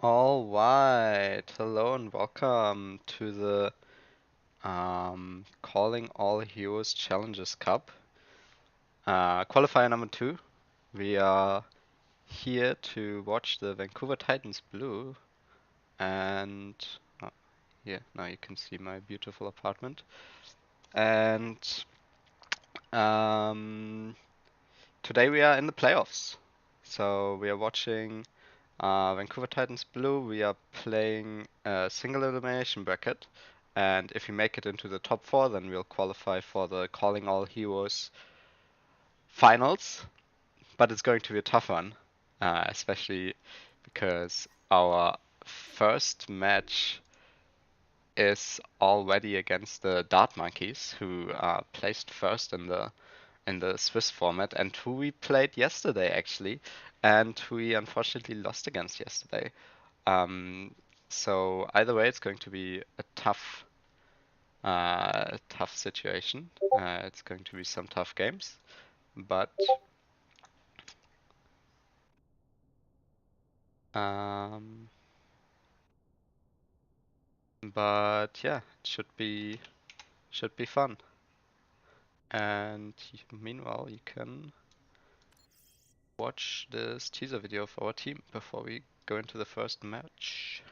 All right, hello and welcome to the Calling All Heroes Challenges Cup. Qualifier number 2. We are here to watch the Vancouver Titans Blue, and yeah, now you can see my beautiful apartment. And today we are in the playoffs, so we are watching Vancouver Titans Blue. We are playing a single elimination bracket, and if we make it into the top 4, then we'll qualify for the Calling All Heroes finals. But it's going to be a tough one, especially because our first match is already against the Dart Monkeys, who placed first in the Swiss format, and who we played yesterday actually, and who we unfortunately lost against yesterday. So either way, it's going to be a tough situation. It's going to be some tough games, but yeah, it should be fun. And meanwhile, you can watch this teaser video of our team before we go into the first match.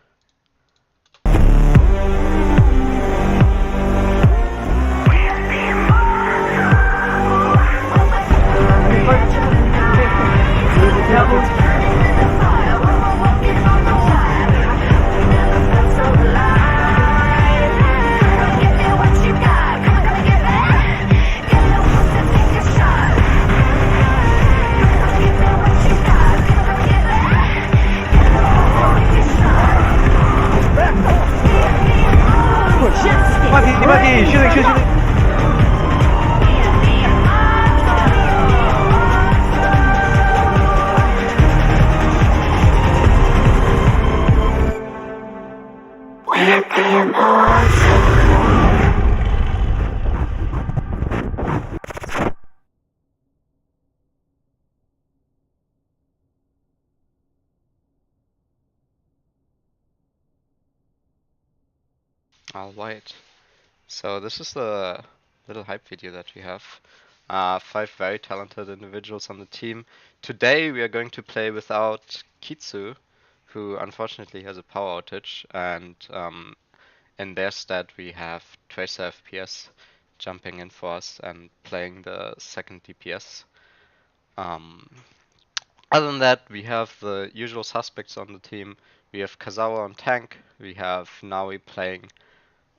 Alright, so this is the little hype video that we have. 5 very talented individuals on the team. Today we are going to play without Kitsu, who unfortunately has a power outage, and in their stead we have Tracer FPS jumping in for us and playing the second DPS. Other than that, we have the usual suspects on the team. We have Kazawa on tank, we have Naui playing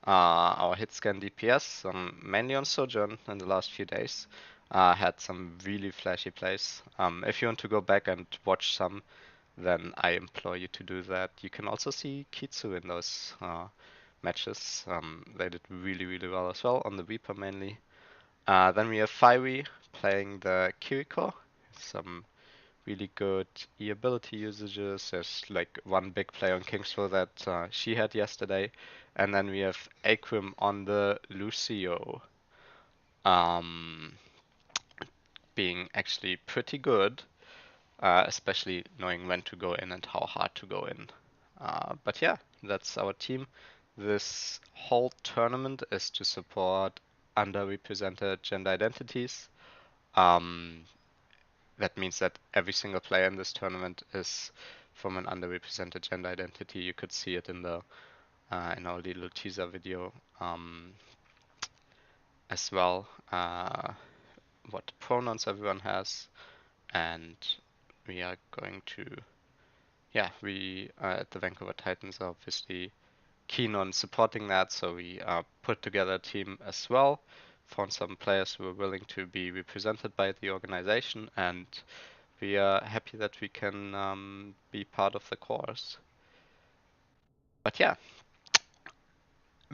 our hit scan DPS, mainly on Sojourn in the last few days. Had some really flashy plays. If you want to go back and watch some, then I implore you to do that. You can also see Kitsu in those matches. They did really well as well, on the Reaper mainly. Then we have Fiery playing the Kiriko. Some really good E-ability usages. There's like one big play on Kingsville that she had yesterday. And then we have Akrim on the Lucio. Being actually pretty good, especially knowing when to go in and how hard to go in. But yeah, that's our team. This whole tournament is to support underrepresented gender identities. That means that every single player in this tournament is from an underrepresented gender identity. You could see it in the in our little teaser video as well. What pronouns everyone has, and we are going to, yeah, we at the Vancouver Titans are obviously keen on supporting that, so we put together a team as well. Found some players who are willing to be represented by the organization, and we are happy that we can be part of the course. But yeah,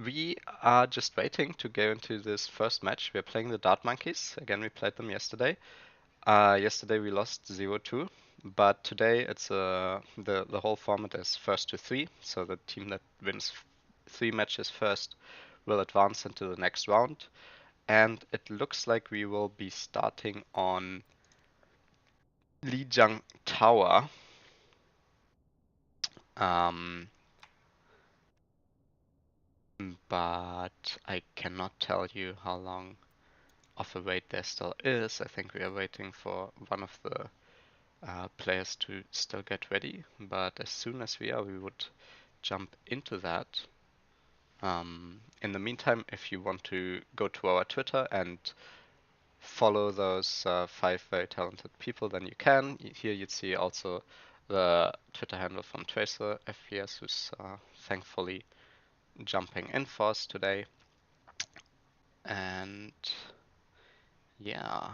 we are just waiting to go into this first match. We are playing the Dart Monkeys. Again, we played them yesterday. Yesterday we lost 0-2, but today it's the whole format is first to 3. So the team that wins 3 matches first will advance into the next round. And it looks like we will be starting on Iliang Tower. Um, but I cannot tell you how long of a wait there still is. I think we are waiting for one of the players to still get ready, but as soon as we are, we would jump into that. In the meantime, if you want to go to our Twitter and follow those 5 very talented people, then you can. Here you'd see also the Twitter handle from Tracer FPS, who's thankfully jumping in for us today. And yeah,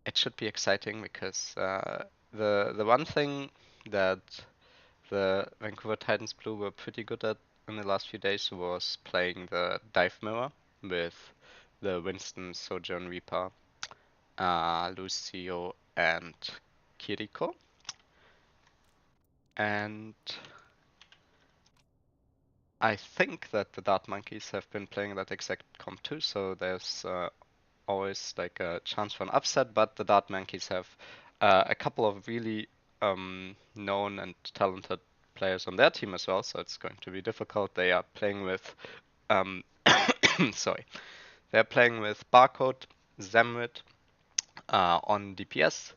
it should be exciting because the one thing that the Vancouver Titans Blue were pretty good at in the last few days was playing the dive mirror with the Winston, Sojourn Reaper, Lucio, and Kiriko. And I think that the Dart Monkeys have been playing that exact comp too, so there's always like a chance for an upset, but the Dart Monkeys have a couple of really known and talented players on their team as well, so it's going to be difficult. They are playing with sorry. They're playing with Barcode, Zemrit on DPS,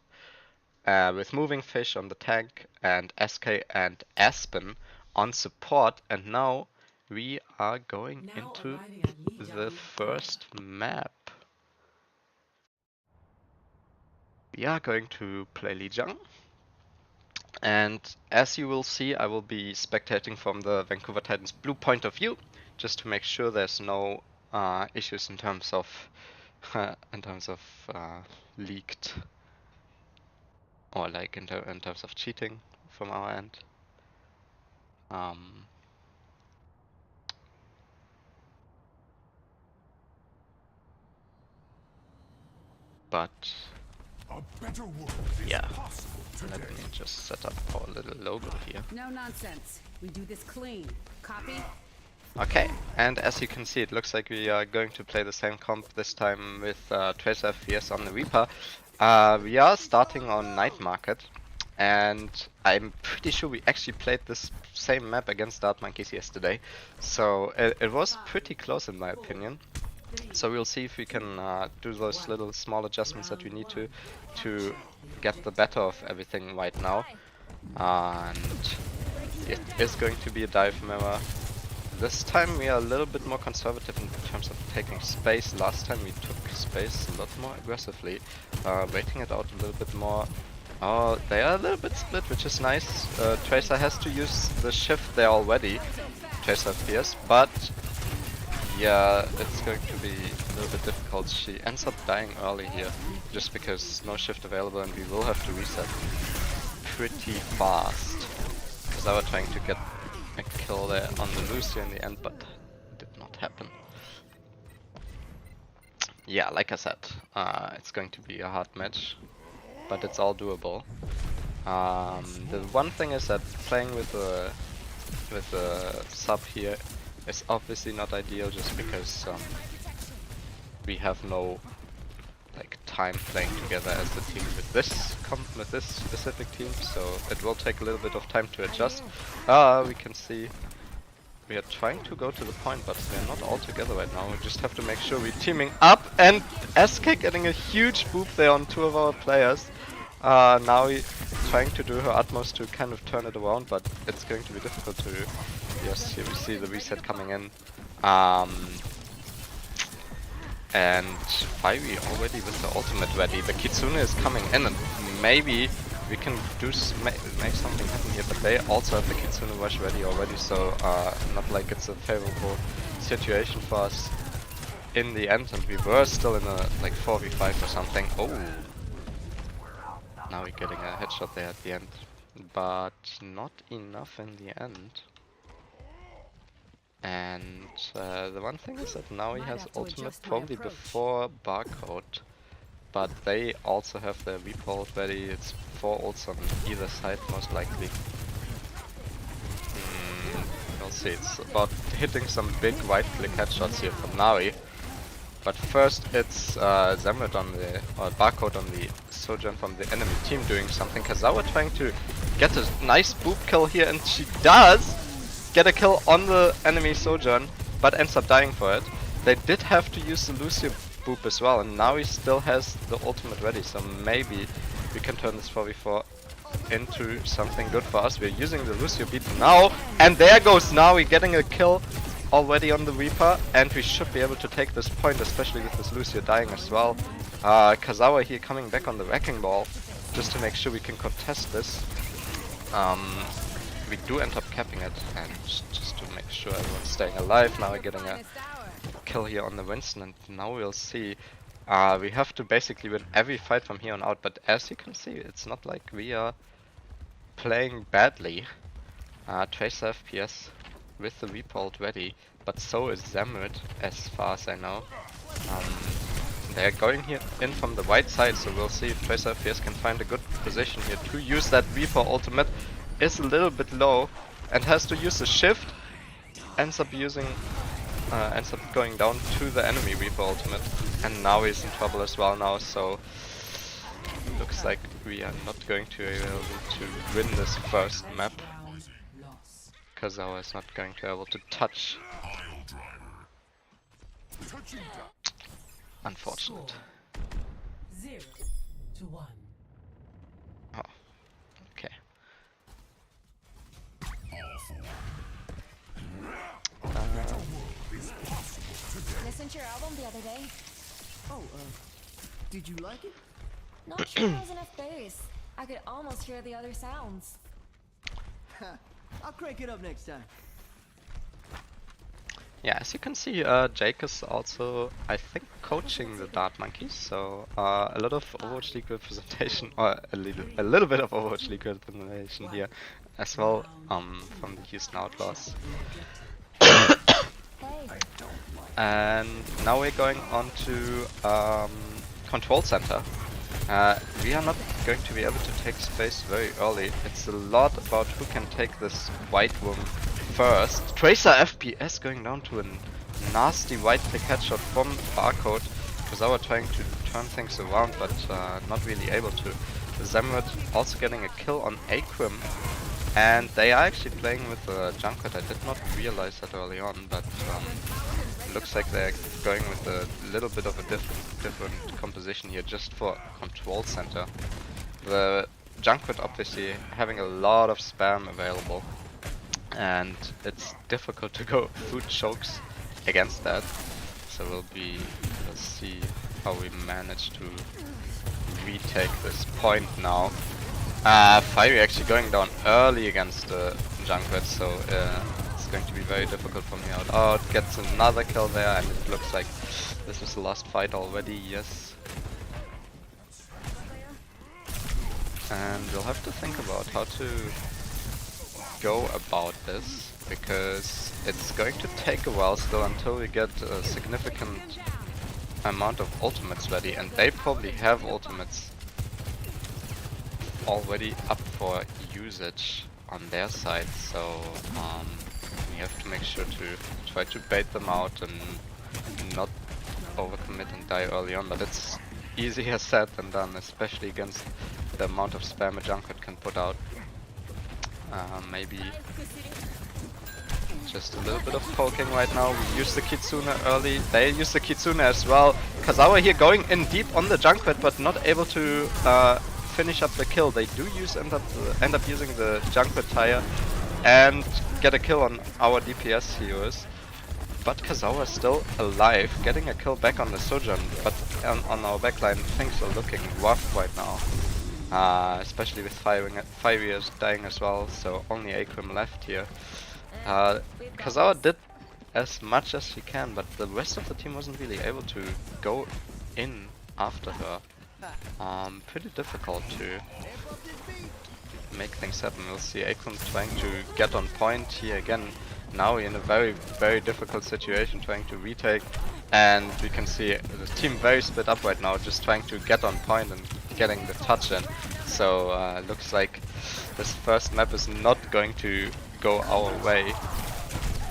with Moving Fish on the tank, and SK and Aspen on support. And now we are going into the first map. We are going to play Iliang. And as you will see, I will be spectating from the Vancouver Titans Blue point of view, just to make sure there's no issues in terms of leaked or like in terms of cheating from our end. But yeah, let me just set up our little logo here. No nonsense. We do this clean. Copy? Okay, and as you can see, it looks like we are going to play the same comp this time with Tracer FPS on the Reaper. We are starting on Night Market, and I'm pretty sure we actually played this same map against Dart Monkeys yesterday, so it was pretty close in my opinion. So we'll see if we can do those little small adjustments that we need to get the better of everything right now. And it is going to be a dive mirror. This time we are a little bit more conservative in terms of taking space. Last time we took space a lot more aggressively, waiting it out a little bit more. Oh, they are a little bit split, which is nice. Tracer has to use the shift there already, Tracer FPS, but yeah, it's going to be a little bit difficult. She ends up dying early here, just because no shift available and we will have to reset pretty fast. Because I was trying to get a kill there on the Lucio in the end, but it did not happen. Yeah, like I said, it's going to be a hard match, but it's all doable. The one thing is that playing with the sub here is obviously not ideal, just because we have no like time playing together as the team with this specific team, so it will take a little bit of time to adjust. We can see we are trying to go to the point, but we are not all together right now. We just have to make sure we're teaming up, and SK getting a huge boop there on 2 of our players. Now we're trying to do her utmost to kind of turn it around, but it's going to be difficult to... Yes, here we see the reset coming in. And Fiery already with the ultimate ready. The Kitsune is coming in, and maybe we can do make something happen here, but they also have the Kitsune rush ready already, so not like it's a favorable situation for us in the end, and we were still in a like 4v5 or something. Oh, now we're getting a headshot there at the end, but not enough in the end. And the one thing is that now he has ultimate probably before Barcode, but they also have their repo ready. It's 4 ults on either side most likely. We'll see. It's about hitting some big right click headshots here from Navi. But first it's Zemrit on the, or Barcode on the Sojourn from the enemy team doing something. Kazawa trying to get a nice boop kill here, and she does get a kill on the enemy Sojourn, but ends up dying for it. They did have to use the Lucio boop as well, and now he still has the ultimate ready, so maybe we can turn this 4v4 into something good for us. We're using the Lucio beat now, and there goes Naui getting a kill already on the Reaper, and we should be able to take this point, especially with this Lucio dying as well. Kazawa here coming back on the Wrecking Ball, just to make sure we can contest this. We do end up capping it, and just to make sure everyone's staying alive. Now we're getting a kill here on the Winston, and now we'll see. We have to basically win every fight from here on out, but as you can see, it's not like we are playing badly. Tracer FPS with the Reaper ready, but so is Zemrit, as far as I know. They're going here in from the right side, so we'll see if Tracer FPS can find a good position here to use that Reaper ultimate. Is a little bit low and has to use the shift. Ends up going down to the enemy Reaper ultimate, and now he's in trouble as well now. So looks like we are not going to be able to win this first map. Kazawa is not going to be able to touch. Unfortunate. 0 to 1. Oh, okay. Listened to your album the other day. Oh, did you like it? Not sure there was enough bass. I could almost hear the other sounds. I'll crank it up next time. Yeah, as you can see, Jake is also, I think, coaching the Dart Monkeys, so a lot of Overwatch League representation, or a little bit of Overwatch League representation here as well, from the Houston Outlaws. And now we're going on to Control Center. We are not going to be able to take space very early. It's a lot about who can take this white room first. Tracer FPS going down to a nasty right click headshot from Barcode. Kazawa trying to turn things around, but not really able to. Zemrit also getting a kill on Akrim, and they are actually playing with the Junkrat. I did not realize that early on, but looks like they're going with a little bit of a different composition here just for Control Center. The Junkrat obviously having a lot of spam available, and it's difficult to go through chokes against that. So we'll see how we manage to retake this point now. Fiery actually going down early against the Junkrat, so it's going to be very difficult from here out. Oh, it gets another kill there, and it looks like this is the last fight already, yes. And we'll have to think about how to go about this, because it's going to take a while still until we get a significant amount of ultimates ready, and they probably have ultimates already up for usage on their side, so we have to make sure to try to bait them out and not overcommit and die early on, but it's easier said than done, especially against the amount of spam a Junkrat can put out. Maybe just a little bit of poking right now. We use the Kitsune early, they use the Kitsune as well. Kazawa here going in deep on the Junkrat, but not able to finish up the kill. They do end up using the Junkrat tire and get a kill on our DPS heroes. But Kazawa is still alive, getting a kill back on the Sojourn, but on our backline things are looking rough right now. Especially with Fiery is dying as well, so only Akrim left here. Kazawa did as much as she can, but the rest of the team wasn't really able to go in after her. Pretty difficult to make things happen. We'll see Akrim trying to get on point here again. Now we're in a very, very difficult situation trying to retake, and we can see the team very split up right now, just trying to get on point and getting the touch in. So looks like this first map is not going to go our way.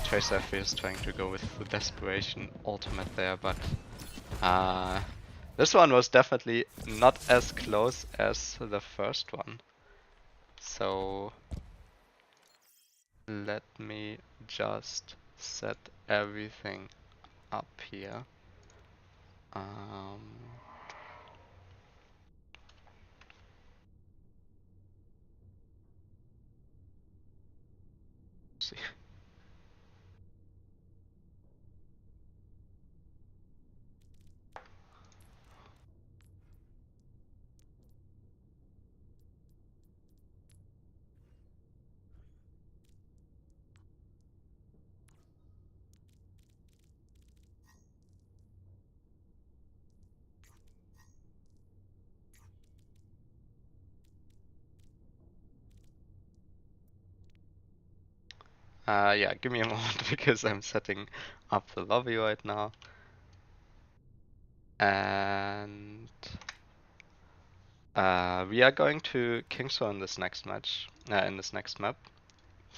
Tracer is trying to go with the Desperation ultimate there, but this one was definitely not as close as the first one. So let me just set everything up here. See. Yeah, give me a moment because I'm setting up the lobby right now. And we are going to Kingsor in this next match, in this next map.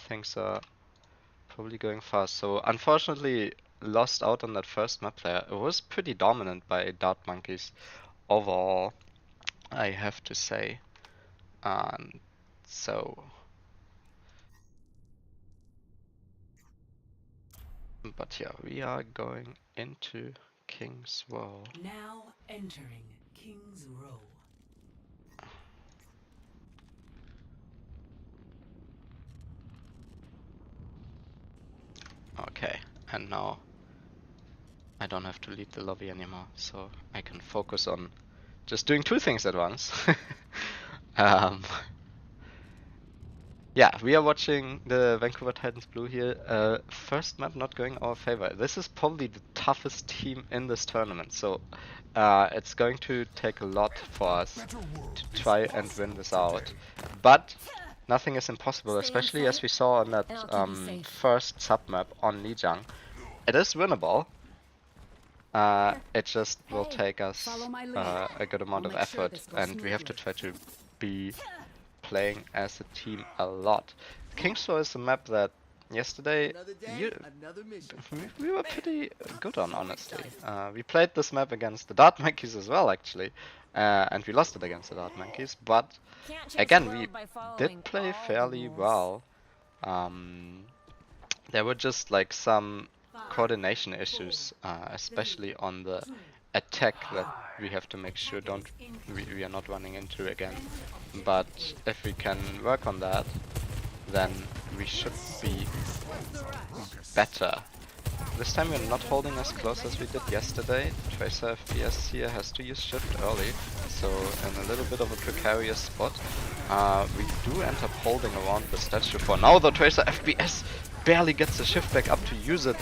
Things are probably going fast. So unfortunately, lost out on that first map there. It was pretty dominant by Dart Monkeys overall, I have to say. So, but yeah, we are going into King's Row. Now entering King's Row. Okay, and now I don't have to lead the lobby anymore, so I can focus on just doing two things at once. Yeah, we are watching the Vancouver Titans Blue here. First map not going our favor. This is probably the toughest team in this tournament, so it's going to take a lot for us to try and win this out. But nothing is impossible, especially as we saw on that first sub map on Iliang. It is winnable. It just will take us a good amount of effort, and we have to try to be playing as a team a lot. Kingsor is a map that yesterday we were pretty good on, honestly. We played this map against the Dart Monkeys as well, actually, and we lost it against the Dart Monkeys, but again, we did play fairly well. There were just like some coordination issues, especially on the attack that we have to make sure we are not running into again. But if we can work on that, then we should be better. This time we're not holding as close as we did yesterday. Tracer FPS here has to use shift early, so in a little bit of a precarious spot. We do end up holding around the statue for now, though Tracer FPS barely gets the shift back up to use it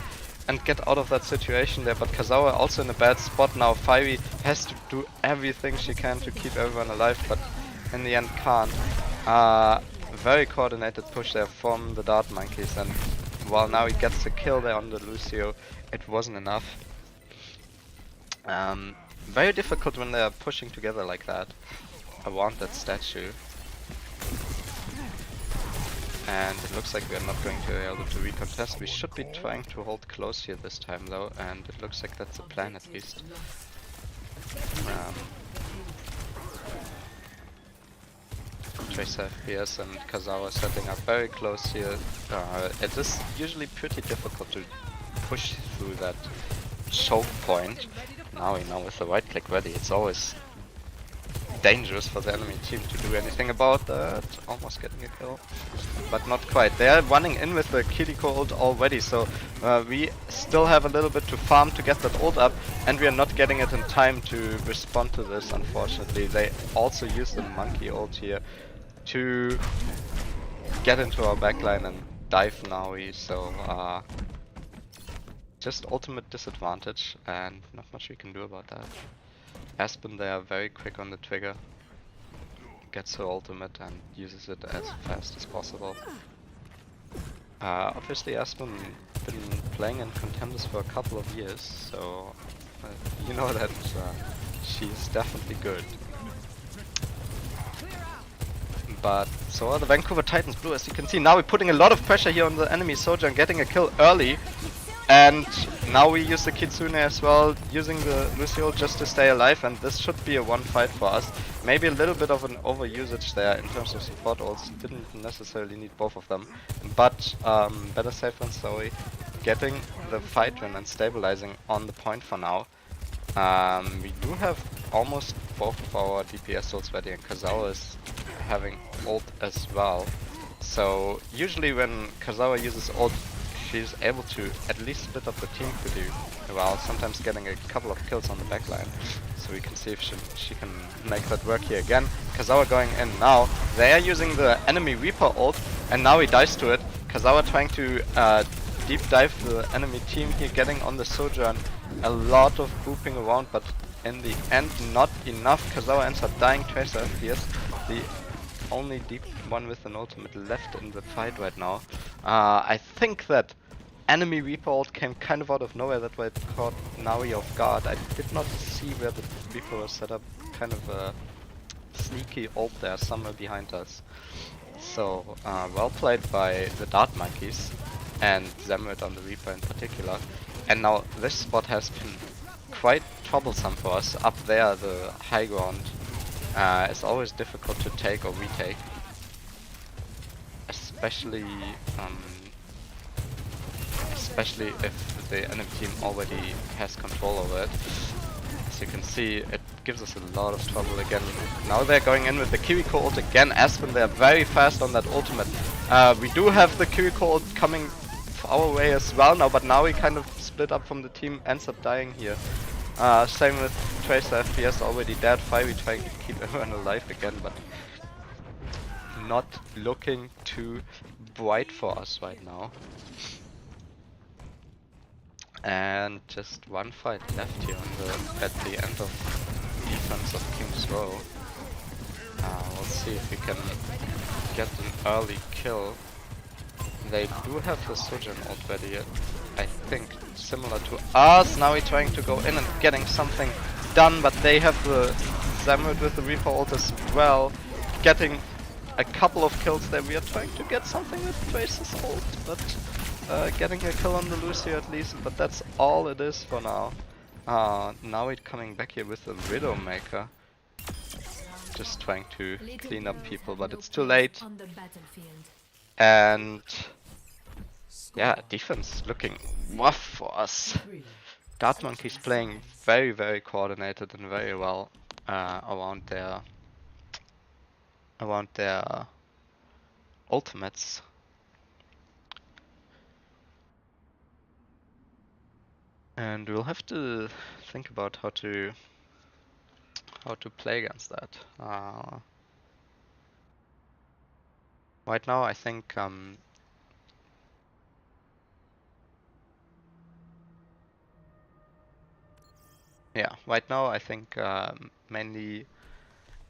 and get out of that situation there, but Kazawa also in a bad spot now. Fiery has to do everything she can to keep everyone alive, but in the end can't. Very coordinated push there from the Dart Monkeys, and while now he gets the kill there on the Lucio, it wasn't enough. Very difficult when they're pushing together like that around that statue. And it looks like we are not going to be able to recontest. We should be trying to hold close here this time though, and it looks like that's the plan at least. Tracer FPS and Kazawa setting up very close here. It is usually pretty difficult to push through that choke point. Now we know with the right click ready, it's always dangerous for the enemy team to do anything about that. Almost getting a kill, but not quite. They are running in with the Kiriko ult already, so we still have a little bit to farm to get that ult up, and we are not getting it in time to respond to this, unfortunately. They also use the monkey ult here to get into our backline and dive Naui, so just ultimate disadvantage, and not much we can do about that. Aspen, they are very quick on the trigger, gets her ultimate and uses it as fast as possible. Obviously Aspen been playing in contenders for a couple of years, so you know that she's definitely good. But so are the Vancouver Titans Blue, as you can see. Now we're putting a lot of pressure here on the enemy soldier and getting a kill early. And now we use the Kitsune as well, using the Lucio just to stay alive, and this should be a one fight for us. Maybe a little bit of an overusage there in terms of support ults, didn't necessarily need both of them. But better safe than sorry, getting the fight win and stabilizing on the point for now. We do have almost both of our DPS ults ready, and Kazawa is having ult as well. So usually when Kazawa uses ult, she's able to at least split up the team pretty well, sometimes getting a couple of kills on the backline. So we can see if she can make that work here again. Kazawa going in now. They are using the enemy Reaper ult, and now he dies to it. Kazawa trying to deep dive the enemy team here, getting on the Sojourn. A lot of grouping around, but in the end not enough. Kazawa ends up dying. Tracer FPS, the only deep one with an ultimate left in the fight right now. I think that enemy Reaper ult came kind of out of nowhere, that way it caught Naui off guard. I did not see where the Reaper was set up, kind of a sneaky ult there somewhere behind us. So well played by the Dart Monkeys and Zemrit on the Reaper in particular. And now this spot has been quite troublesome for us. Up there, the high ground is always difficult to take or retake, especially if the enemy team already has control over it. As you can see, it gives us a lot of trouble again. Now they're going in with the Kiriko ult again. Aspen, they're very fast on that ultimate. We do have the Kiriko ult coming our way as well now, but now we kind of split up from the team, ends up dying here. Same with Tracer FPS, already dead. Fiery trying to keep everyone alive again, but not looking too bright for us right now. And just one fight left here at the end of defense of King's Row. We'll see if we can get an early kill. They do have the Sojourn already, I think, similar to us. Now we're trying to go in and getting something done, but they have the Zemrit with the Reaper ult as well, getting a couple of kills there. We are trying to get something with Tracer's ult, but getting a kill on the Lucio at least, but that's all it is for now. Now we're coming back here with the Widowmaker, just trying to clean up people, but it's too late. And yeah, defense looking rough for us. Dart Monkeys playing very, very coordinated and very well around their ultimates. And we'll have to think about how to play against that. Right now, I think mainly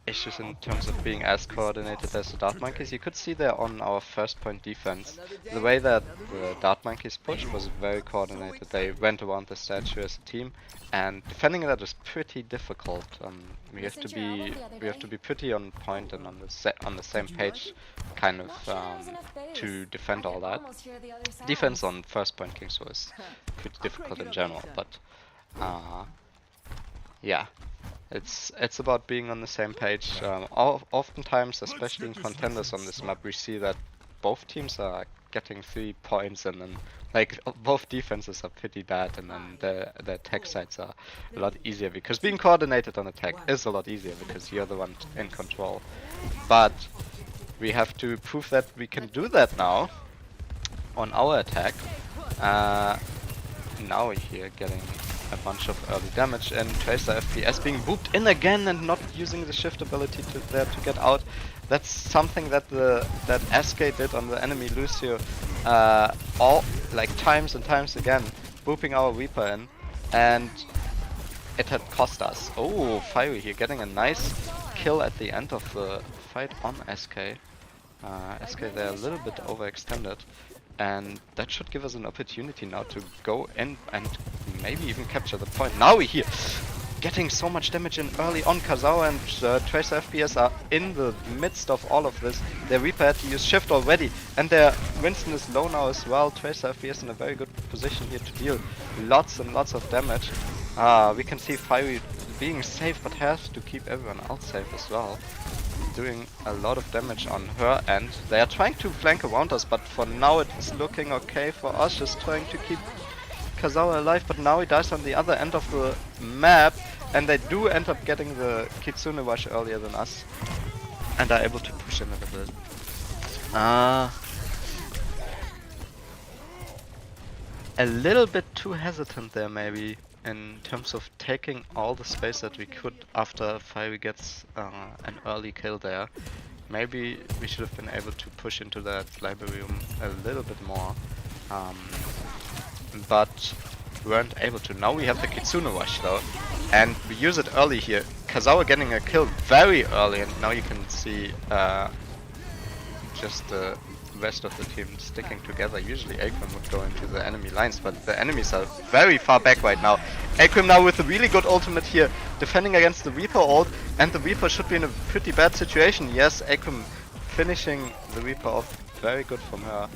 issues in terms of being as coordinated as the Dart Monkeys. You could see there on our first point defense, the way that the Dart Monkeys pushed was very coordinated. They went around the statue as a team, and defending that is pretty difficult. We have to be pretty on point and on the same page, kind of to defend all that. Defense on first point Kings was pretty difficult in general, but yeah. It's about being on the same page. Oftentimes, especially in contenders on this map, we see that both teams are getting 3 points, and then like both defenses are pretty bad, and then the attack sides are a lot easier, because being coordinated on attack is a lot easier because you're the one in control. But we have to prove that we can do that now on our attack. Now we're here getting a bunch of early damage, and Tracer FPS being booped in again and not using the shift ability to get out. That's something that SK did on the enemy Lucio all like times and times again, booping our Reaper in, and it had cost us. Oh, Fiery here getting a nice kill at the end of the fight on SK. SK they're a little bit overextended. And that should give us an opportunity now to go in and maybe even capture the point. Now we here. getting so much damage in early on. Kazawa and Tracer FPS are in the midst of all of this. Their Reaper had to use Shift already, and their Winston is low now as well. Tracer FPS in a very good position here to deal lots and lots of damage. We can see Fiery being safe, but has to keep everyone else safe as well. Doing a lot of damage on her end. They are trying to flank around us, but for now it's looking okay for us, just trying to keep Kazawa alive, but now he dies on the other end of the map, and they do end up getting the Kitsune Rush earlier than us, and are able to push in a little bit. A little bit too hesitant there maybe, in terms of taking all the space that we could after Fiery gets an early kill there. Maybe we should have been able to push into that library room a little bit more. But weren't able to. Now we have the Kitsune Rush though, and we use it early here. Kazawa getting a kill very early, and now you can see just the rest of the team sticking together. Usually Akram would go into the enemy lines, but the enemies are very far back right now. Akram now with a really good ultimate here, defending against the Reaper ult, and the Reaper should be in a pretty bad situation. Yes, Akram finishing the Reaper off, very good from her.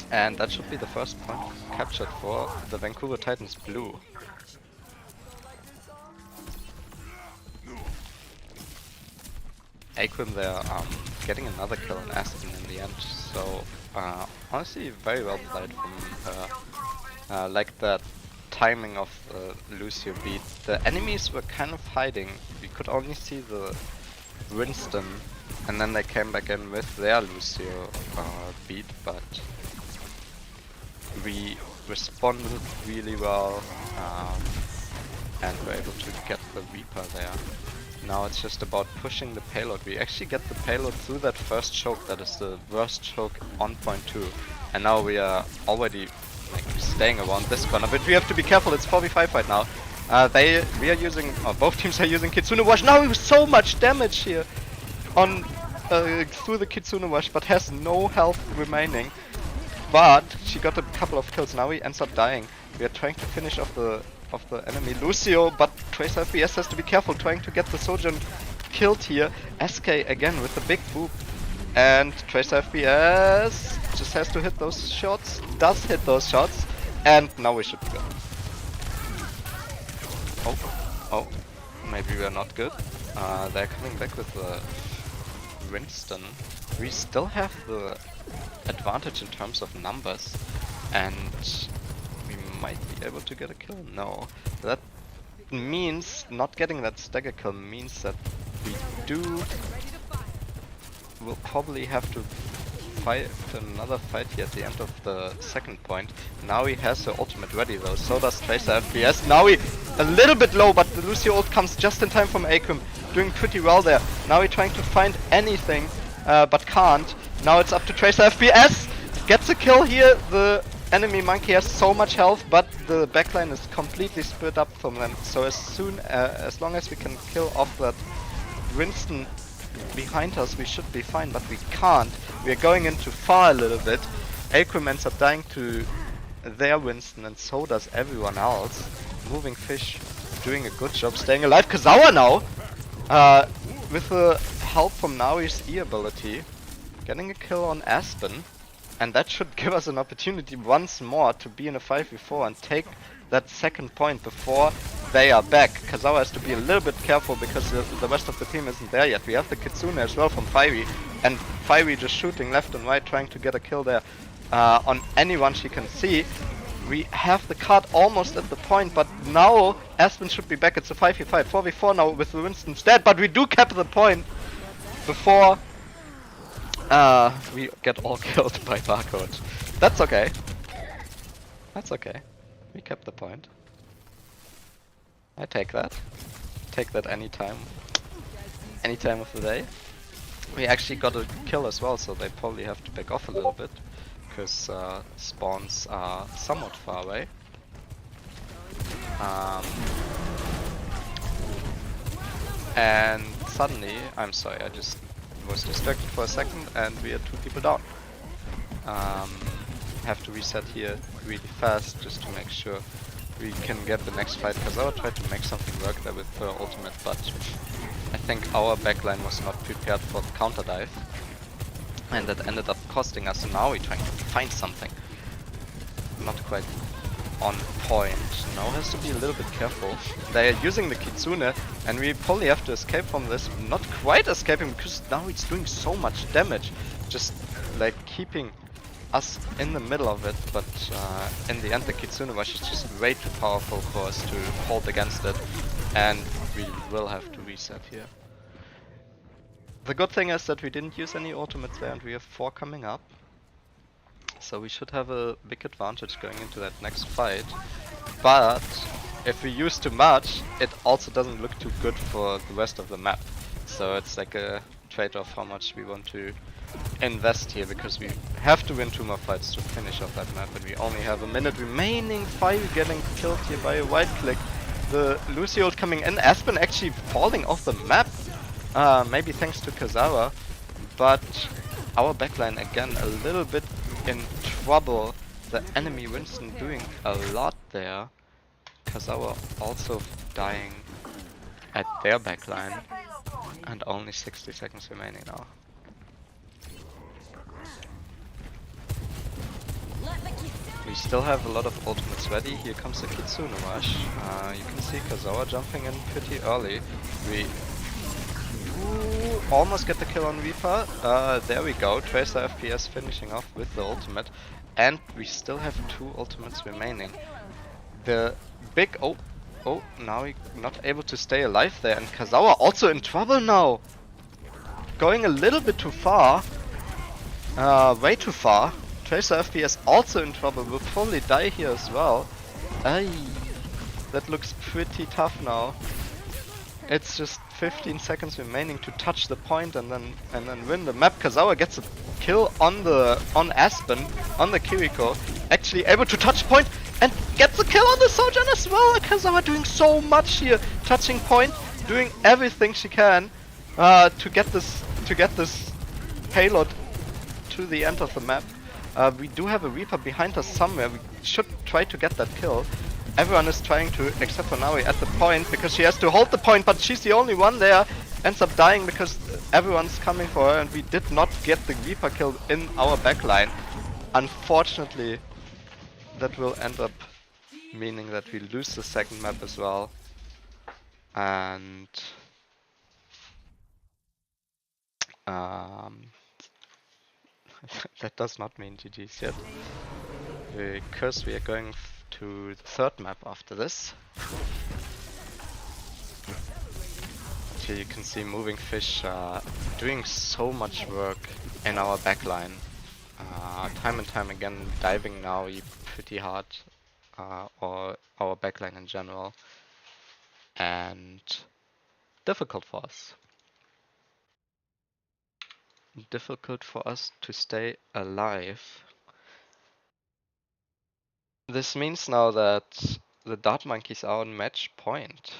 And that should be the first point captured for the Vancouver Titans Blue. Akram there getting another kill on Aston in the end, so honestly very well played from her. Like that timing of Lucio beat. The enemies were kind of hiding, we could only see the Winston, and then they came back in with their Lucio beat, but we responded really well and were able to get the Reaper there. Now it's just about pushing the payload. We actually get the payload through that first choke, that is the worst choke on point 2. And now we are already like staying around this corner, but we have to be careful, it's 4v5 right now. We are using, both teams are using Kitsune Rush. Now we have so much damage here on through the Kitsune Rush, but has no health remaining. But she got a couple of kills. Now he ends up dying. We are trying to finish off the enemy Lucio, but Tracer FPS has to be careful, trying to get the Sojourn killed here. SK again with the big boop, and Tracer FPS just has to hit those shots. Does hit those shots, and now we should be good. Oh, maybe we are not good. They're coming back with the Winston. We still have the advantage in terms of numbers, and we might be able to get a kill. No, that means not getting that stagger kill means that we will probably have to fight another fight here at the end of the second point. Now he has the ultimate ready though, so does Tracer FPS. Now he a little bit low, but the Lucio ult comes just in time from Akram, doing pretty well there. Now he's trying to find anything, but can't. Now it's up to Tracer FPS, gets a kill here. The enemy monkey has so much health, but the backline is completely split up from them. So as long as we can kill off that Winston behind us, we should be fine, but we can't. We are going in too far a little bit. Akram ends up dying to their Winston, and so does everyone else. Moving Fish doing a good job staying alive. Kazawa now, with the help from Naoi's E ability, getting a kill on Aspen, and that should give us an opportunity once more to be in a 5v4 and take that second point before they are back. Kazawa has to be a little bit careful because the rest of the team isn't there yet. We have the Kitsune as well from Fiery, and Fiery just shooting left and right, trying to get a kill there on anyone she can see. We have the card almost at the point, but now Aspen should be back. It's a 5v5, 4v4 now with the Winston's dead, but we do cap the point before we get all killed by Barcode. That's okay. That's okay. We kept the point. I take that. Take that anytime. Any time of the day. We actually got a kill as well, so they probably have to back off a little bit, because spawns are somewhat far away. And suddenly, I'm sorry, I just was distracted for a second and we are 2 people down. Have to reset here really fast just to make sure we can get the next fight. Kazawa tried to make something work there with her ultimate, but I think our backline was not prepared for the counter dive. And that ended up costing us, so now we're trying to find something. Not quite on point. Now has to be a little bit careful. They are using the Kitsune, and we probably have to escape from this. Not quite escaping, because now it's doing so much damage. Just like keeping us in the middle of it, but in the end the Kitsune was just way too powerful for us to hold against it, and we will have to reset here. The good thing is that we didn't use any ultimates there, and we have 4 coming up. So we should have a big advantage going into that next fight. But if we use too much, it also doesn't look too good for the rest of the map. So it's like a trade-off how much we want to invest here, because we have to win 2 more fights to finish off that map, and we only have a minute remaining. Fire getting killed here by a right click. The Lucy ult coming in. Aspen actually falling off the map. Maybe thanks to Kazawa, but our backline again a little bit in trouble. The enemy Winston doing a lot there. Kazawa also dying at their backline, and only 60 seconds remaining now. We still have a lot of ultimates ready. Here comes the Kitsune rush. You can see Kazawa jumping in pretty early. We almost get the kill on Reaper. There we go. Tracer FPS finishing off with the ultimate. And we still have 2 ultimates remaining. The big... Oh, now we're not able to stay alive there. And Kazawa also in trouble now. Going a little bit too far. Way too far. Tracer FPS also in trouble. Will probably die here as well. Ay, that looks pretty tough now. It's just 15 seconds remaining to touch the point and then win the map. Kazawa gets a kill on Aspen, on the Kiriko. Actually able to touch point and gets a kill on the Sojourn as well. Kazawa doing so much here, touching point, doing everything she can to get this payload to the end of the map. We do have a Reaper behind us somewhere. We should try to get that kill. Everyone is trying to, except for Naui at the point, because she has to hold the point, but she's the only one there. Ends up dying because everyone's coming for her, and we did not get the Reaper kill in our backline. Unfortunately, that will end up meaning that we lose the second map as well. And that does not mean GG's yet, because we are going to the third map after this. Here you can see Moving Fish doing so much work in our backline. Time and time again diving now pretty hard, or our backline in general, and difficult for us. Difficult for us to stay alive. This means now that the Dart Monkeys are on match point.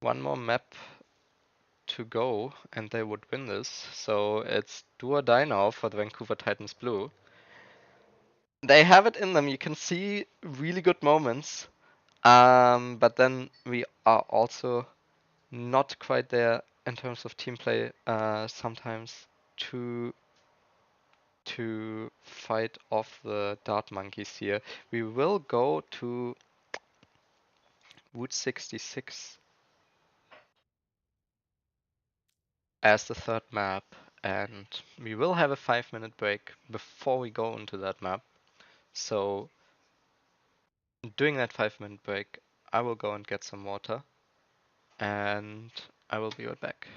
One more map to go and they would win this. So it's do or die now for the Vancouver Titans Blue. They have it in them. You can see really good moments. But then we are also not quite there in terms of team play sometimes to fight off the Dart Monkeys here. We will go to Route 66 as the third map, and we will have a 5-minute break before we go into that map. So during that 5-minute break, I will go and get some water, and I will be right back.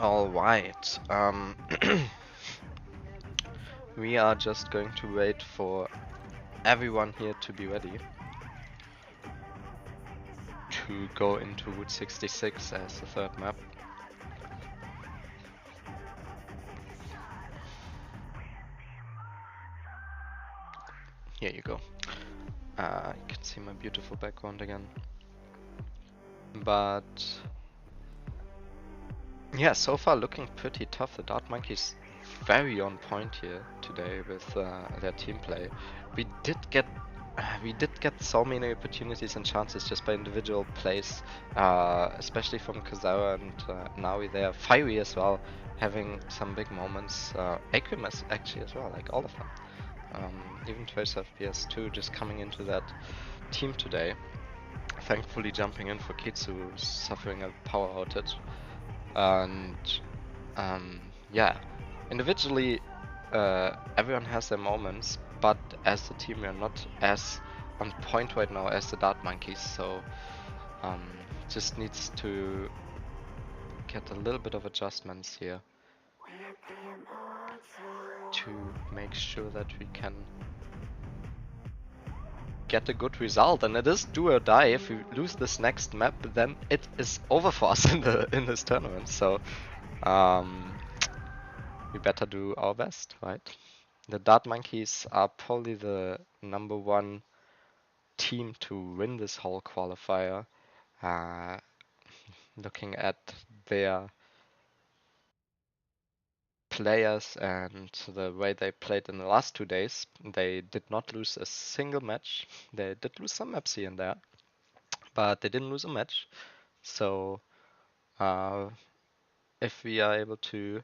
All right. We are just going to wait for everyone here to be ready to go into Route 66 as the third map. Here you go. You can see my beautiful background again. But yeah, so far looking pretty tough. The Dart Monkeys very on point here today with their team play. We did get so many opportunities and chances just by individual plays, especially from Kazawa and Naui. They are fiery as well, having some big moments. Akrim actually as well, like all of them. Even Tracer FPS2 just coming into that team today. Thankfully jumping in for Kitsu, who's suffering a power outage. And yeah, individually everyone has their moments, but as a team we are not as on point right now as the Dart Monkeys, so just needs to get a little bit of adjustments here to make sure that we can get a good result. And it is do or die. If we lose this next map, then it is over for us in this tournament. So we better do our best, right? The Dart Monkeys are probably the #1 team to win this whole qualifier. Looking at their players and the way they played in the last 2 days, they did not lose a single match. They did lose some maps here and there, but they didn't lose a match. So if we are able to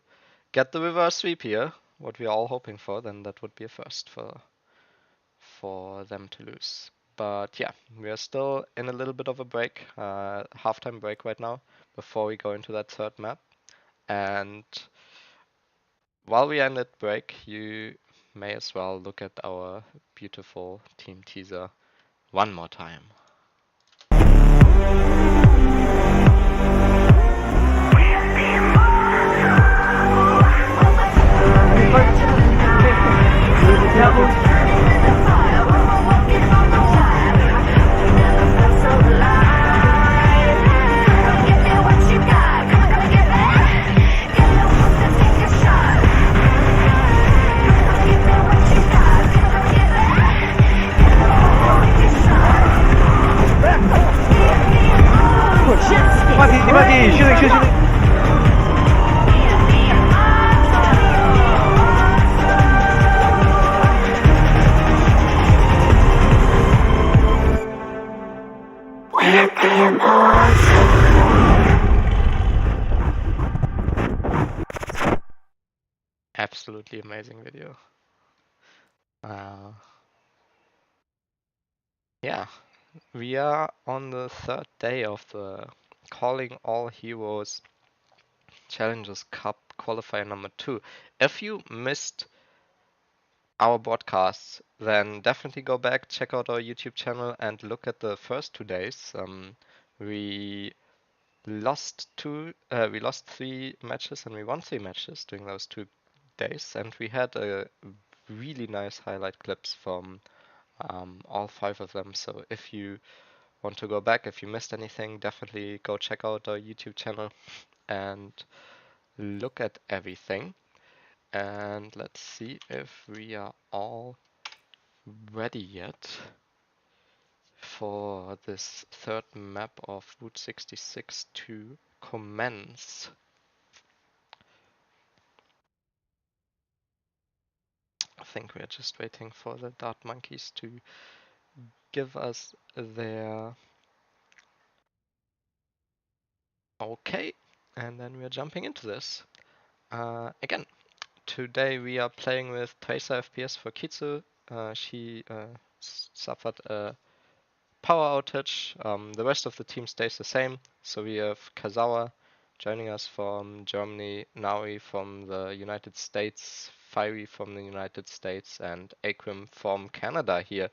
get the reverse sweep here, what we are all hoping for, then that would be a first for them to lose. But yeah, we are still in a little bit of a break, halftime break right now, before we go into that third map. And while we are in that break, you may as well look at our beautiful team teaser one more time. Absolutely amazing video. Yeah, we are on the third day of the Calling All Heroes Challengers Cup qualifier #2. If you missed our broadcasts, then definitely go back, check out our YouTube channel, and look at the first 2 days. We lost 3 matches and we won 3 matches during those 2 days, and we had a really nice highlight clips from all 5 of them. So if you want to go back, if you missed anything, definitely go check out our YouTube channel and look at everything. And let's see if we are all ready yet for this third map of Route 66 to commence. think we're just waiting for the Dart Monkeys to give us their okay, and then we're jumping into this. Again, today we are playing with Tracer FPS for Kitsu. She suffered a power outage. The rest of the team stays the same. So we have Kazawa joining us from Germany, Naui from the United States, Fiery from the United States, and Akrim from Canada here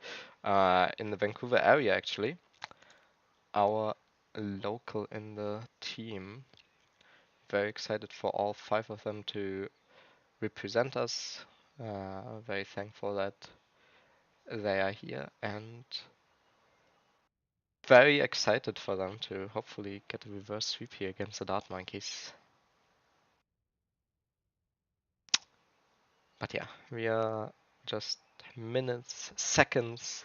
in the Vancouver area actually. Our local in the team. Very excited for all 5 of them to represent us. Very thankful that they are here and very excited for them to hopefully get a reverse sweep here against the Dart Monkeys. But yeah, we are just minutes, seconds,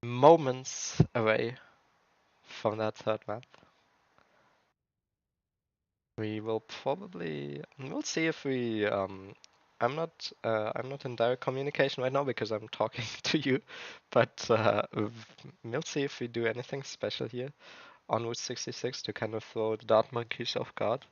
moments away from that third map. We will probably, we'll see if we, I'm not in direct communication right now because I'm talking to you, but we'll see if we do anything special here on Route 66 to kind of throw the Dart Monkeys off guard.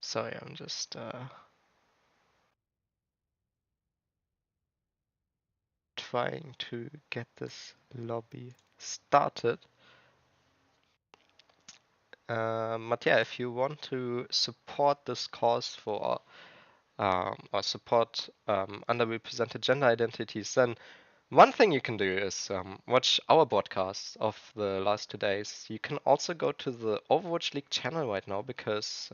Sorry, I'm just trying to get this lobby started. But yeah, if you want to support this cause for or support underrepresented gender identities, then one thing you can do is watch our broadcasts of the last 2 days. You can also go to the Overwatch League channel right now because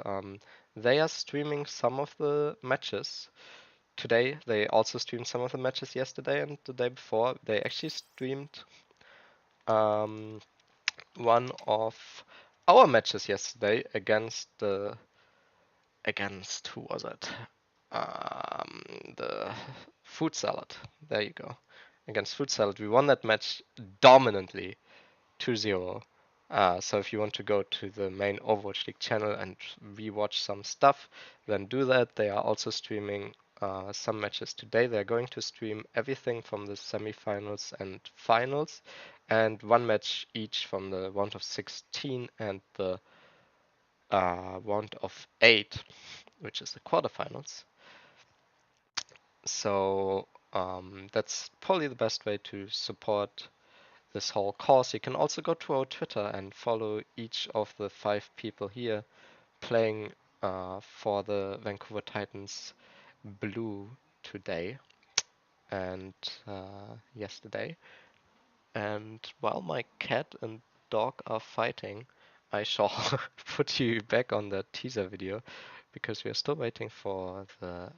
they are streaming some of the matches today. They also streamed some of the matches yesterday and the day before. They actually streamed one of our matches yesterday against who was it? The Food Salad. There you go. Against Food Salad, we won that match dominantly, 2-0. So if you want to go to the main Overwatch League channel and rewatch some stuff, then do that. They are also streaming some matches today. They're going to stream everything from the semifinals and finals, and one match each from the round of 16 and the round of 8, which is the quarterfinals. So that's probably the best way to support this whole cause. You can also go to our Twitter and follow each of the 5 people here playing for the Vancouver Titans Blue today and yesterday. And while my cat and dog are fighting, I shall put you back on the teaser video because we are still waiting for the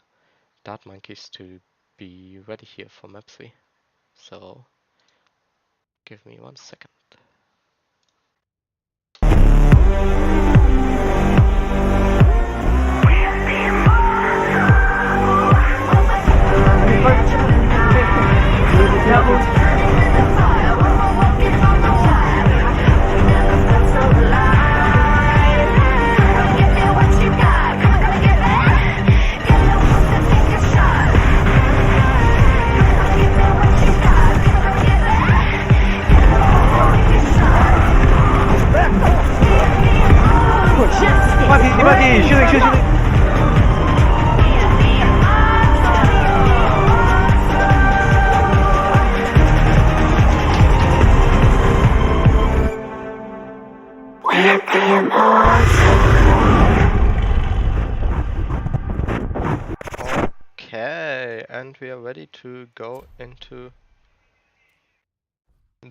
Dart Monkeys to be ready here for map 3. So give me 1 second. Okay, and we are ready to go into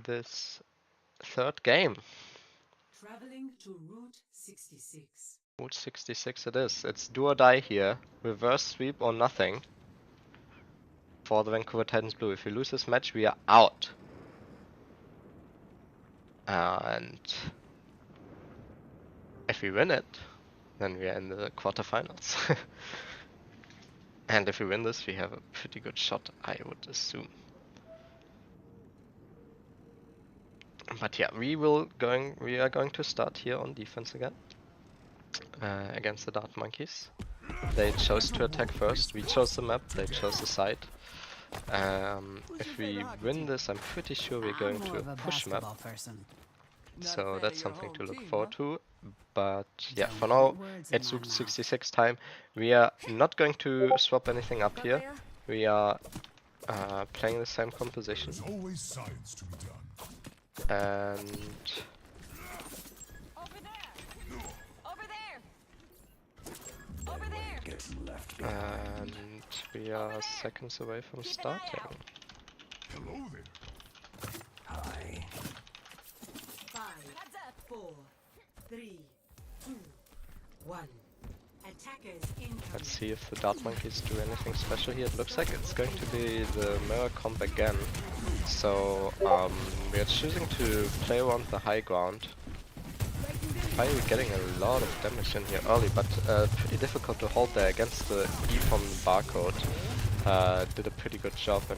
this third game. Traveling to Route 66. Route 66 it is. It's do or die here. Reverse sweep or nothing for the Vancouver Titans Blue. If we lose this match, we are out. And if we win it, then we are in the quarterfinals. And if we win this, we have a pretty good shot, I would assume. But yeah, we are going to start here on defense again against the Dart Monkeys. They chose to attack first. We chose the map. They chose the site. If we win this, I'm pretty sure we're going to a push map. So that's something to look forward to. But yeah, for now, it's Route 66 time. We are not going to swap anything up here. We are playing the same composition. There's always science to be done. And Over there! Over there! Over there! and we are seconds away from starting. Hello there. Hi. 5, 4, 3, 2, 1. Attackers incoming. Let's see if the Dart Monkeys do anything special here. It looks like it's going to be the mirror comp again. So we are choosing to play around the high ground. Finally getting a lot of damage in here early, but pretty difficult to hold there against the E from Barcode. Did a pretty good job in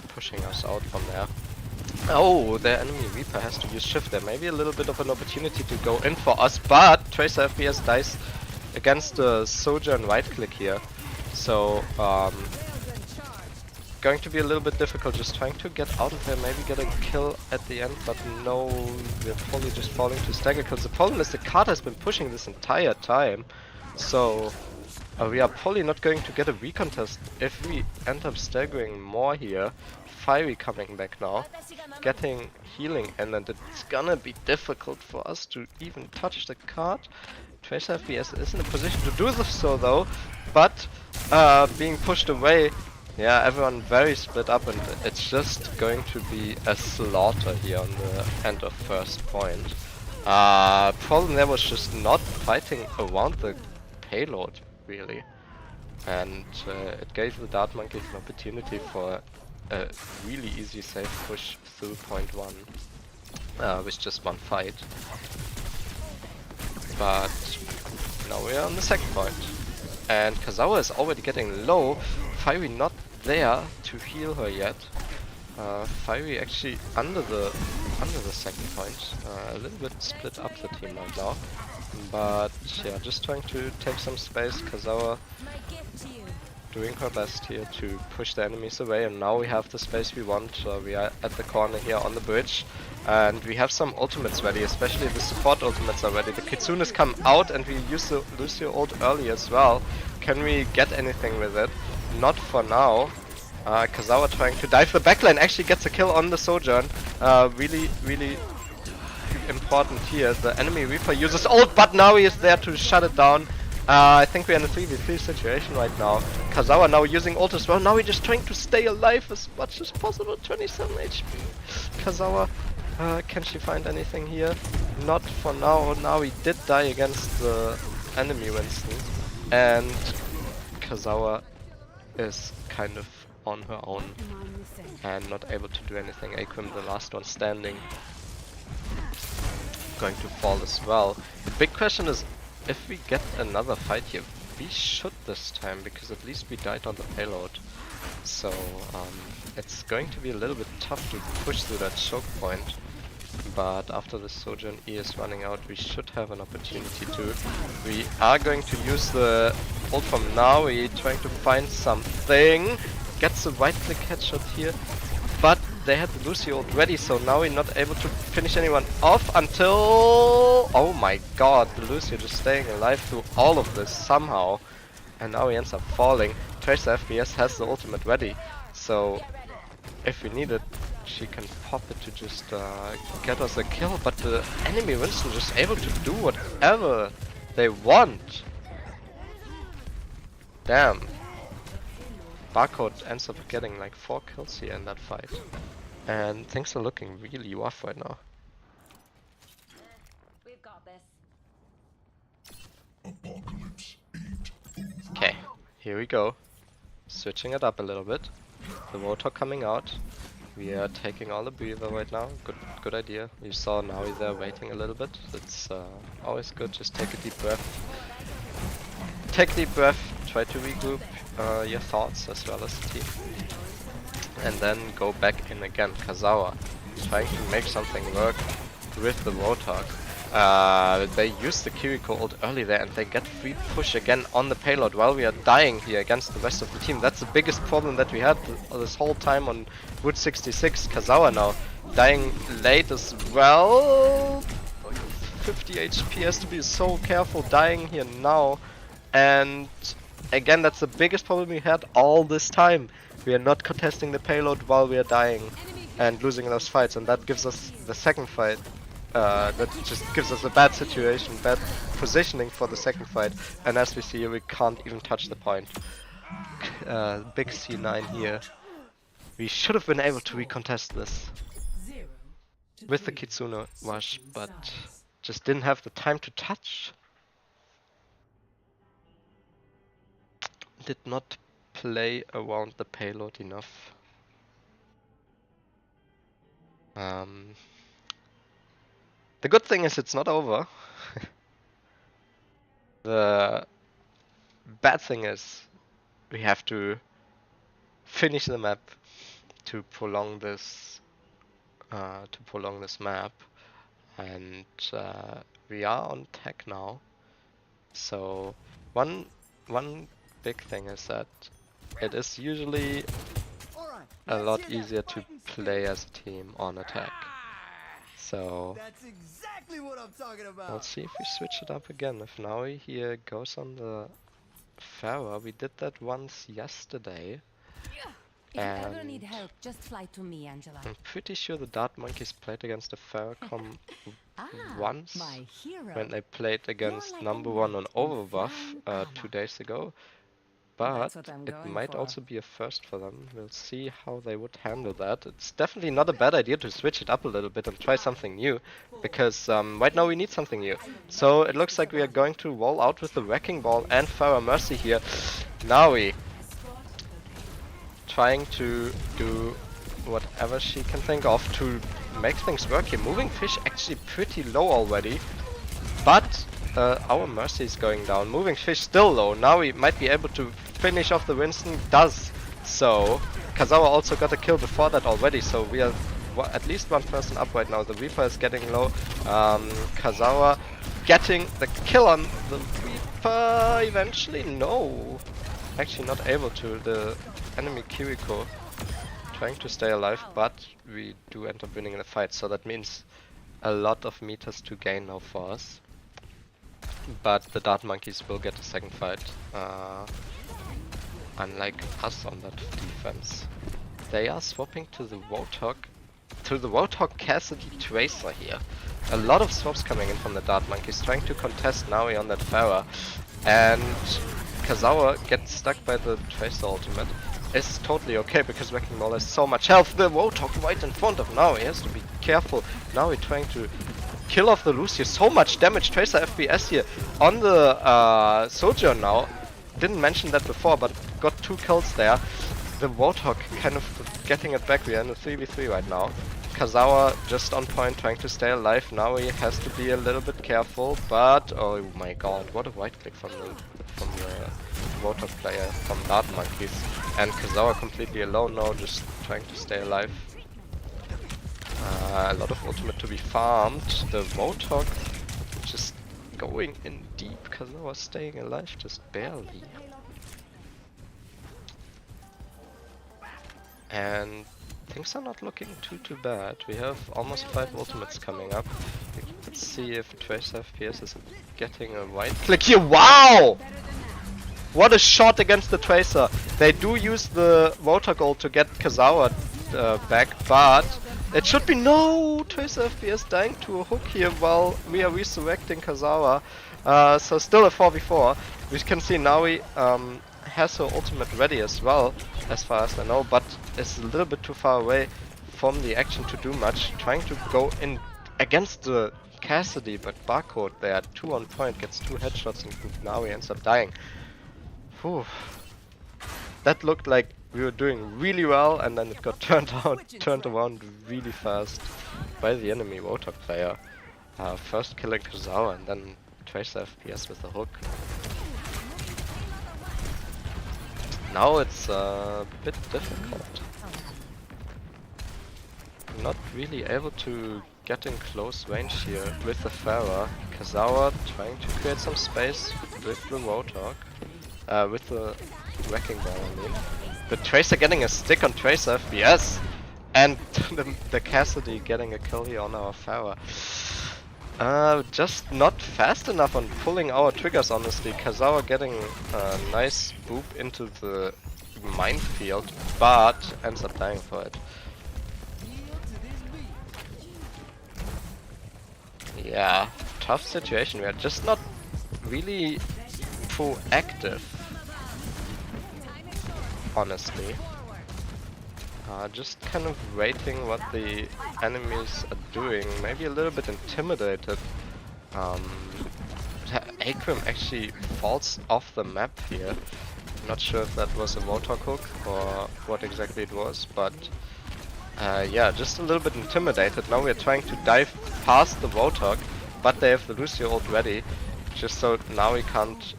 pushing us out from there. Oh, their enemy Reaper has to use shift there. Maybe a little bit of an opportunity to go in for us, but Tracer FPS dies against the Soldier and right click here. So going to be a little bit difficult just trying to get out of there, maybe get a kill at the end, but no, we're probably just falling to stagger kills. The problem is the card has been pushing this entire time, so we are probably not going to get a recontest if we end up staggering more here. Fiery coming back now, getting healing, and then it's gonna be difficult for us to even touch the card. Tracer FPS is in a position to do so though, but being pushed away, yeah, everyone very split up, and it's just going to be a slaughter here on the end of first point. Problem there was just not fighting around the payload, really. And it gave the Dart Monkeys an opportunity for a really easy safe push through point 1 with just one fight. But now we are on the second point. And Kazawa is already getting low. Fiery not there to heal her yet. Fiery actually under the second point. A little bit split up the team right now. But yeah, just trying to take some space. Kazawa doing her best here to push the enemies away, and now we have the space we want. We are at the corner here on the bridge, and we have some ultimates ready, especially the support ultimates are ready. The Kitsunes come out, and we use the Lucio ult early as well. Can we get anything with it? Not for now. Kazawa trying to dive the backline, actually gets a kill on the Sojourn. Really important here. The enemy Reaper uses ult, but now he is there to shut it down. I think we're in a 3v3 situation right now. Kazawa now using ult as well. Now we're just trying to stay alive as much as possible. 27 HP. Kazawa, can she find anything here? Not for now. Now he did die against the enemy Winston. And Kazawa is kind of on her own and not able to do anything. Aquim, the last one standing, going to fall as well. The big question is, if we get another fight here, we should this time, because at least we died on the payload. So it's going to be a little bit tough to push through that choke point. But after the Sojourn E is running out, we should have an opportunity to. We are going to use the ult from Naui, trying to find something. Gets the right click headshot here, but they had the Lucy ult ready, so now we're not able to finish anyone off until... Oh my god, the Lucio just staying alive through all of this somehow. And now he ends up falling. Tracer FPS has the ultimate ready, so if we need it, she can pop it to just get us a kill, but the enemy Winston just able to do whatever they want. Damn. Barcode ends up getting like 4 kills here in that fight. And things are looking really rough right now. We've got this. Apocalypse 8. Okay, here we go. Switching it up a little bit. The rotor coming out. We are taking all the breather right now. Good idea. You saw Naui there waiting a little bit. It's always good. Just take a deep breath. Take a deep breath. Try to regroup your thoughts as well as the team, and then go back in again. Kazawa trying to make something work with the Roadhog. They use the Kiriko ult early there, and they get free push again on the payload while we are dying here against the rest of the team. That's the biggest problem that we had this whole time on Route 66. Kazawa now dying late as well. 50 HP, has to be so careful dying here now. And again, that's the biggest problem we had all this time. We are not contesting the payload while we are dying and losing those fights, and that gives us the second fight. That just gives us a bad situation, bad positioning for the second fight. And as we see here, we can't even touch the point. Big C9 here. We should have been able to recontest this with the Kitsune Wash, but just didn't have the time to touch. Did not play around the payload enough. The good thing is it's not over. The bad thing is we have to finish the map to prolong this map, and we are on tech now. So one big thing is that it is usually a lot easier to play as a team on attack. So That's exactly what I'm talking about. let's see if we switch it up again. If Naui here goes on the Pharah, we did that once yesterday. If you ever need And help, just fly to me, Angela. I'm pretty sure the Dart Monkeys played against the Faracom once My hero. when they played against like number a one on knight in Overbuff fine 2 armor. days ago. But That's what I'm it going might for. also be a first for them. We'll see how they would handle that. It's definitely not a bad idea to switch it up a little bit and try something new, because right now we need something new. So it looks like we are going to roll out with the Wrecking Ball and Farah Mercy here. Naui trying to do whatever she can think of to make things work here. Moving Fish actually pretty low already, but our Mercy is going down. Moving Fish still low. Now we might be able to finish off the Winston. Does so. Kazawa also got a kill before that already, so we are at least one person up right now. The Reaper is getting low. Kazawa getting the kill on the Reaper eventually. No, actually not able to. The enemy Kiriko trying to stay alive, but we do end up winning in the fight, so that means a lot of meters to gain now for us. But the Dart Monkeys will get a second fight, unlike us on that defense. They are swapping to the Roadhog Cassidy Tracer here. A lot of swaps coming in from the Dart Monkeys, trying to contest Naui on that Pharah, and Kazawa gets stuck by the Tracer ultimate. It's totally okay because Wrecking Ball has so much health. The Roadhog right in front of Naui, has to be careful. Naui trying to kill off the Lucio. So much damage. Tracer FPS here on the Sojourn now. Didn't mention that before, but got 2 kills there. The Roadhog kind of getting it back. We are in a 3v3 right now. Kazawa just on point, trying to stay alive. Now he has to be a little bit careful, but oh my god, what a right click from the Roadhog player from Dart Monkeys. And Kazawa completely alone now, just trying to stay alive. A lot of ultimate to be farmed. The Roadhog just going in deep. Kazawa staying alive just barely. And things are not looking too bad. We have almost 5 ultimates coming up. Let's see if Tracer FPS is getting a right click here. Wow! What a shot against the Tracer. They do use the Roadhog ult to get Kazawa back, but it should be no Tracer FPS dying to a hook here while we are resurrecting Kazawa. So still a 4v4. We can see Naui has her ultimate ready as well, as far as I know, but is a little bit too far away from the action to do much. Trying to go in against the Cassidy, but Barcode there, 2 on point, gets 2 headshots and Naui ends up dying. Whew. That looked like we were doing really well, and then it got turned around really fast by the enemy Rotor player. First killing Kuzawa and then Tracer FPS with the hook. Now it's a bit difficult. Not really able to get in close range here with the Pharah. Kuzawa trying to create some space with the Rotor. With the Wrecking Ball, I mean. The Tracer getting a stick on Tracer FPS, and the Cassidy getting a kill here on our Pharah. Just not fast enough on pulling our triggers, honestly. Kuzawa getting a nice boop into the minefield, but ends up dying for it. Yeah, tough situation. We are just not really proactive, honestly. Just kind of waiting what the enemies are doing. Maybe a little bit intimidated. Akram actually falls off the map here. Not sure if that was a Rotor hook or what exactly it was, but yeah, just a little bit intimidated. Now we're trying to dive past the Rotor, but they have the Lucio ult ready. Just so now we can't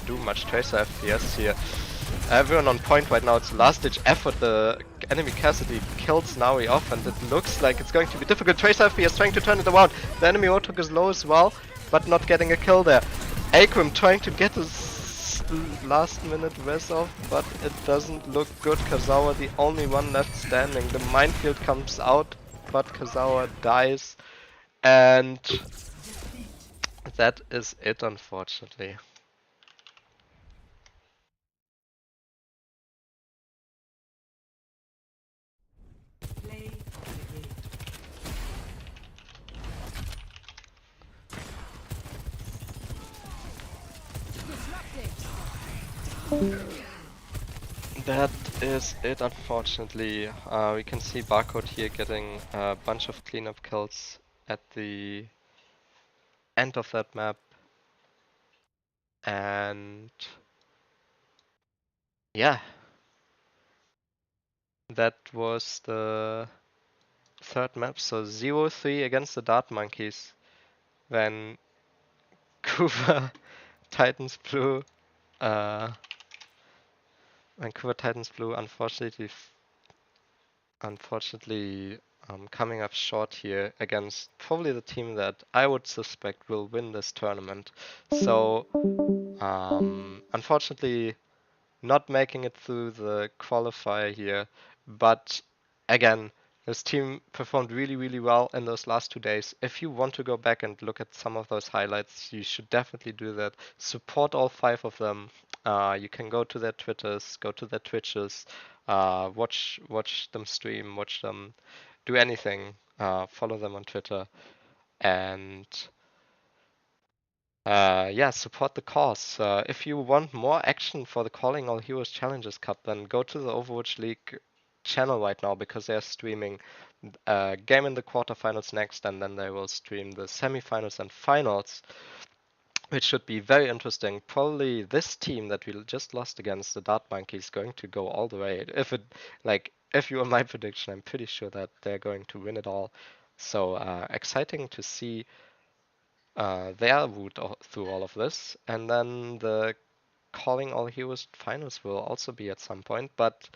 do much Tracer FPS here. Everyone on point right now. It's a last-ditch effort. The enemy Cassidy kills Naui off, and it looks like it's going to be difficult. Tracer FPS trying to turn it around. The enemy Rotok is low as well, but not getting a kill there. Akram trying to get his last-minute res off, but it doesn't look good. Kuzawa the only one left standing. The minefield comes out, but Kuzawa dies, and that is it, unfortunately. Play the game. That is it, unfortunately. We can see Barcode here getting a bunch of cleanup kills at the end of that map. And yeah, that was the third map. So 0-3 against the Dart Monkeys. Vancouver Titans Blue. Vancouver Titans Blue, unfortunately, coming up short here against probably the team that I would suspect will win this tournament. So, unfortunately, not making it through the qualifier here, but again, this team performed really, really well in those last 2 days. If you want to go back and look at some of those highlights, you should definitely do that. Support all 5 of them. You can go to their Twitters, go to their Twitches, watch them stream, watch them do anything. Follow them on Twitter, and yeah, support the cause. If you want more action for the Calling All Heroes Challenges Cup, then go to the Overwatch League channel right now, because they're streaming game in the quarterfinals next, and then they will stream the semifinals and finals, which should be very interesting. Probably this team that we just lost against, the Dart Monkeys, is going to go all the way. If you are my prediction, I'm pretty sure that they're going to win it all. So exciting to see their route through all of this. And then the Calling All Heroes finals will also be at some point. But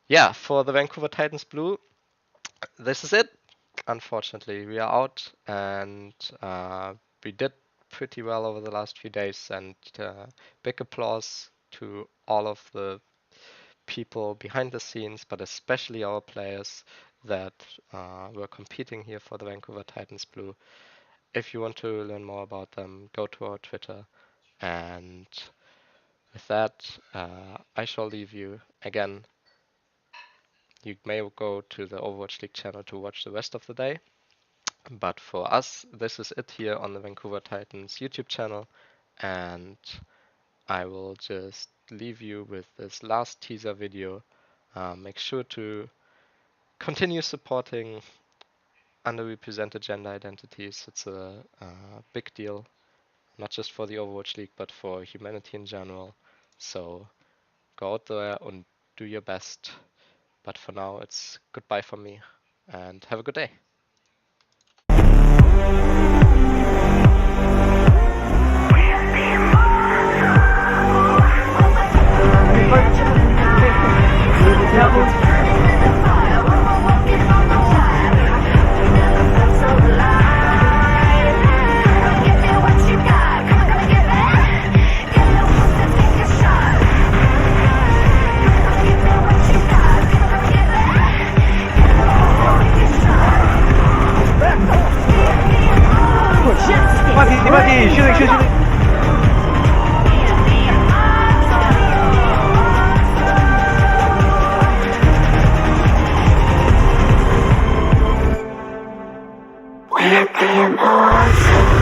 yeah, for the Vancouver Titans Blue, this is it. Unfortunately, we are out, and we did pretty well over the last few days. And big applause to all of the people behind the scenes, but especially our players that were competing here for the Vancouver Titans Blue. If you want to learn more about them, go to our Twitter. And with that, I shall leave you. Again, you may go to the Overwatch League channel to watch the rest of the day. But for us, this is it here on the Vancouver Titans YouTube channel. And I will just leave you with this last teaser video. Make sure to continue supporting underrepresented gender identities. It's a big deal, not just for the Overwatch League, but for humanity in general. So go out there and do your best. But for now, it's goodbye from me, and have a good day. We're the immortals.